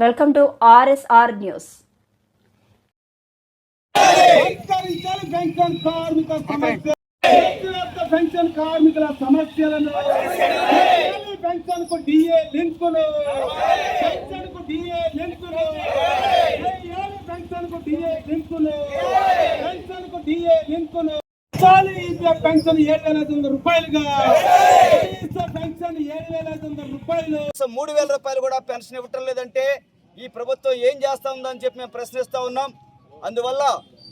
Welcome to RSR News. Pension కార్మికుల సమస్యలను పెన్షన్కు DA లింకులు పెన్షన్కు డిఏ లింకులు పెన్షన్కు డిఏ లింకులు పెన్షన్కు డిఏ లింకులు పెన్షన్ 7,500 రూపాయలుగా పెన్షన్ 7,500 రూపాయలు 3,000 రూపాయలు కూడా పెన్షన్ ఇవ్వటం లేదంటే ఈ ప్రభుత్వం ఏం చేస్తా ఉందని చెప్పి మేము ప్రశ్నిస్తూ ఉన్నాం. అందువల్ల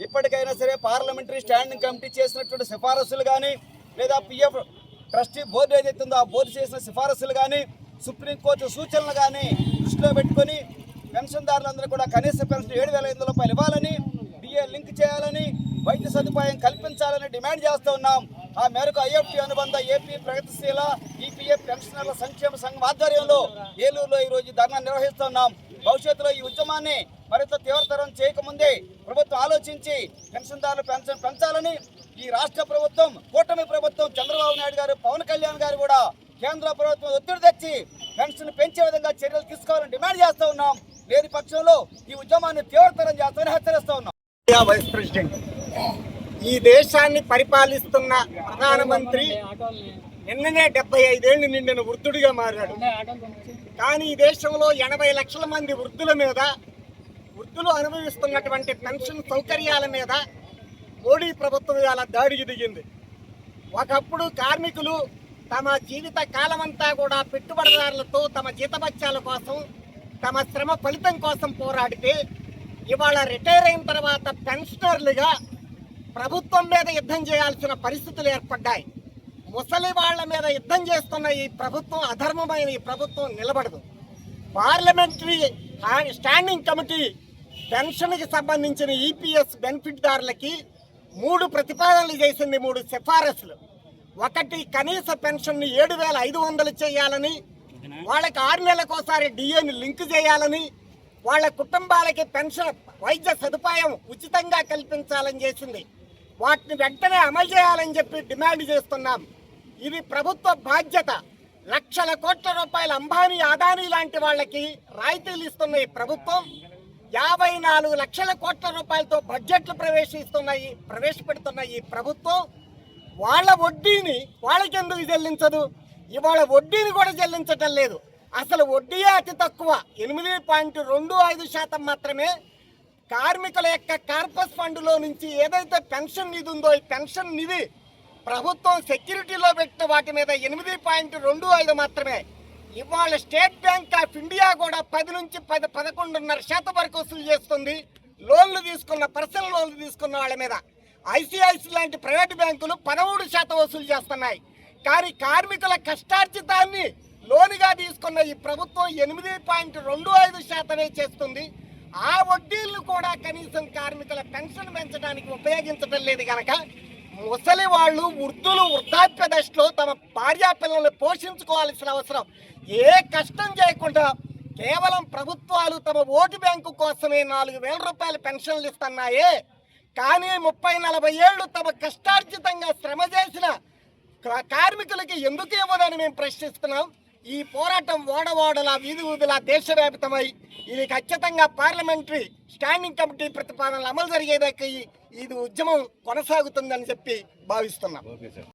ఇప్పటికైనా సరే పార్లమెంటరీ స్టాండింగ్ కమిటీ చేసినటువంటి సిఫారసులు కానీ లేదా పిఎఫ్ ట్రస్టీ బోర్డు ఏదైతే ఉందో ఆ బోర్డు చేసిన సిఫారసులు కానీ సుప్రీంకోర్టు సూచనలు కానీ దృష్టిలో పెట్టుకొని పెన్షన్దారులందరూ కూడా కనీస పెన్షన్ 7,500 రూపాయలు ఇవ్వాలని, డిఏ లింక్ చేయాలని, వైద్య సదుపాయం కల్పించాలని డిమాండ్ చేస్తూ ఉన్నాం. ఆ మేరకు ఐఎఫ్టీ అనుబంధ ఏపీ ప్రగతిశీల ఈపీఎఫ్ పెన్షనర్ల సంక్షేమ సంఘం ఆధ్వర్యంలో ఏలూరులో ఈరోజు ధర్నా నిర్వహిస్తున్నాం. భవిష్యత్తులో ఈ ఉద్యమాన్ని మరింత తీవ్రతరం చేయకముందే ప్రభుత్వం ఆలోచించి పెన్షన్దారుల పెన్షన్ పెంచాలని ఈ రాష్ట్ర ప్రభుత్వం, కూటమి ప్రభుత్వం, చంద్రబాబు నాయుడు గారు, పవన్ కళ్యాణ్ గారు కూడా కేంద్ర ప్రభుత్వం ఒత్తిడి తెచ్చి పెన్షన్ పెంచే విధంగా చర్యలు తీసుకోవాలని డిమాండ్ చేస్తూ ఉన్నాం. లేని పక్షంలో ఈ ఉద్యమాన్ని తీవ్రతరం చేస్తామని హెచ్చరిస్తూ ఉన్నాం. వైస్ ప్రెసిడెంట్, ఈ దేశాన్ని పరిపాలిస్తున్న ప్రధానమంత్రి నిన్ననే 75 ఏళ్లు నిండిన వృద్ధుడిగా మారాడు. కానీ ఈ దేశంలో 80 లక్షల మంది వృద్ధులు అనుభవిస్తున్నటువంటి పెన్షన్ సౌకర్యాల మీద మోడీ ప్రభుత్వం ఇవాళ దాడికి దిగింది. ఒకప్పుడు కార్మికులు తమ జీవిత కాలమంతా కూడా పెట్టుబడిదారులతో తమ జీతభత్యాల కోసం, తమ శ్రమ ఫలితం కోసం పోరాడితే ఇవాళ రిటైర్ అయిన తర్వాత పెన్షనర్లుగా ప్రభుత్వం మీద యుద్ధం చేయాల్సిన పరిస్థితులు ఏర్పడ్డాయి. ముసలి వాళ్ల మీద యుద్ధం చేస్తున్న ఈ ప్రభుత్వం, అధర్మమైన ఈ ప్రభుత్వం నిలబడదు. పార్లమెంటరీ స్టాండింగ్ కమిటీ పెన్షన్కి సంబంధించిన ఈపీఎస్ బెనిఫిట్దారులకి 3 ప్రతిపాదనలు చేసింది, 3 సిఫారసులు. ఒకటి, కనీస పెన్షన్ని 7,500 చేయాలని, వాళ్ళకి 6 నెలలకోసారి డిఏని లింక్ చేయాలని, వాళ్ళ కుటుంబాలకి పెన్షన్ వైద్య సదుపాయం ఉచితంగా కల్పించాలని చేసింది. వాటిని వెంటనే అమలు చేయాలని చెప్పి డిమాండ్ చేస్తున్నాం. ఇది ప్రభుత్వ బాధ్యత. లక్షల కోట్ల రూపాయల అంబానీ, అదానీ లాంటి వాళ్ళకి రాయితీలు ఇస్తున్న ఈ ప్రభుత్వం 54 లక్షల కోట్ల రూపాయలతో బడ్జెట్లు ప్రవేశపెడుతున్న ఈ ప్రభుత్వం వాళ్ళ వడ్డీని వాళ్ళకి ఎందుకు చెల్లించదు? ఇవాళ వడ్డీని కూడా చెల్లించటం లేదు. అసలు వడ్డీయే అతి తక్కువ, 8.25% మాత్రమే. కార్మికుల యొక్క కార్పస్ ఫండ్లో నుంచి ఏదైతే పెన్షన్ నిధి ఉందో, ఈ పెన్షన్ నిధి ప్రభుత్వం సెక్యూరిటీలో పెట్టిన వాటి మీద 8.25 మాత్రమే. ఇవాళ స్టేట్ బ్యాంక్ ఆఫ్ ఇండియా కూడా 10 నుంచి 11.5% వరకు వసూలు చేస్తుంది. పర్సనల్ లోన్లు తీసుకున్న వాళ్ళ మీద. ఐసిఐసి లాంటి ప్రైవేట్ బ్యాంకులు 13% వసూలు చేస్తున్నాయి. కానీ కార్మికుల కష్టార్జితాన్ని లోనుగా తీసుకున్న ఈ ప్రభుత్వం 8.25% చేస్తుంది. ఆ వడ్డీలను కూడా కనీసం కార్మికుల పెన్షన్ పెంచడానికి ఉపయోగించడం లేదు. కనుక ముసలి వాళ్ళు, వృద్ధాప్య దశలో తమ భార్యా పిల్లల్ని పోషించుకోవాల్సిన అవసరం. ఏ కష్టం చేయకుండా కేవలం ప్రభుత్వాలు తమ ఓటు బ్యాంకు కోసమే 4,000 రూపాయల పెన్షన్లు ఇస్తున్నాయే. కానీ 30-40 ఏళ్ళు తమ కష్టార్జితంగా శ్రమ చేసిన కార్మికులకి ఎందుకు ఇవ్వదని మేము ప్రశ్నిస్తున్నాం. ఈ పోరాటం ఓడలా, వీధి ఊదిలా దేశవ్యాప్తమై ఇది ఖచ్చితంగా పార్లమెంటరీ స్టాండింగ్ కమిటీ ప్రతిపాదనలు అమలు జరిగేదాకా ఇది ఉద్యమం కొనసాగుతుందని చెప్పి భావిస్తున్నాం.